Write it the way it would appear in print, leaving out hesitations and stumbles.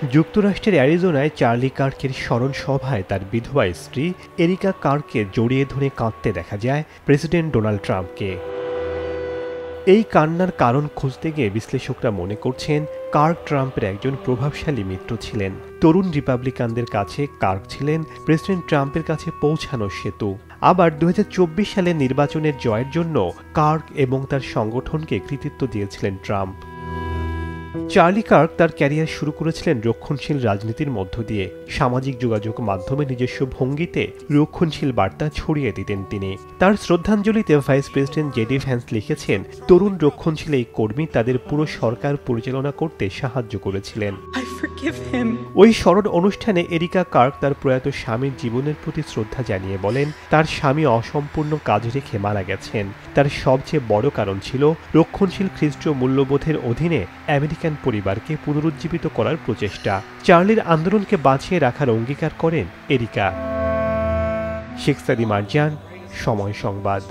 যুক্তরাষ্ট্রের অ্যারিজোনায় চার্লি কার্কের স্মরণ সভায় তার বিধবা স্ত্রী এরিকা কার্ককে জড়িয়ে ধরে কাঁদতে দেখা যায় প্রেসিডেন্ট ডোনাল্ড ট্রাম্পকে। এই কান্নার কারণ খুঁজতে গিয়ে বিশ্লেষকরা মনে করছেন কার্ক ট্রাম্পের একজন প্রভাবশালী মিত্র ছিলেন। তরুণ রিপাবলিকানদের কাছে কার্ক ছিলেন প্রেসিডেন্ট ট্রাম্পের কাছে পৌঁছানোর সেতু। আবার ২০২৪ সালের নির্বাচনের জয়ের জন্য কার্ক এবং তার সংগঠনকে কৃতিত্ব দিয়েছিলেন ট্রাম্প। চার্লি কার্ক তার ক্যারিয়ার শুরু করেছিলেন রক্ষণশীল রাজনীতির মধ্য দিয়ে। সামাজিক যোগাযোগ মাধ্যমে নিজস্ব ভঙ্গিতে রক্ষণশীল বার্তা ছড়িয়ে দিতেন তিনি। তার শ্রদ্ধাঞ্জলিতে ভাইস প্রেসিডেন্ট জেডি ভ্যান্স লিখেছেন, তরুণ রক্ষণশীল এই কর্মী তাদের পুরো সরকার পরিচালনা করতে সাহায্য করেছিলেন। ওই স্মরণ অনুষ্ঠানে এরিকা কার্ক তার প্রয়াত স্বামীর জীবনের প্রতি শ্রদ্ধা জানিয়ে বলেন, তার স্বামী অসম্পূর্ণ কাজ রেখে মারা গেছেন। তার সবচেয়ে বড় কারণ ছিল রক্ষণশীল খ্রিস্টীয় মূল্যবোধের অধীনে আমেরিকান পরিবারকে পুনরুজ্জীবিত করার প্রচেষ্টা। চার্লির আন্দোলনকে বাঁচিয়ে রাখার অঙ্গীকার করেন এরিকা। শেখ সাদি মারজান, সময় সংবাদ।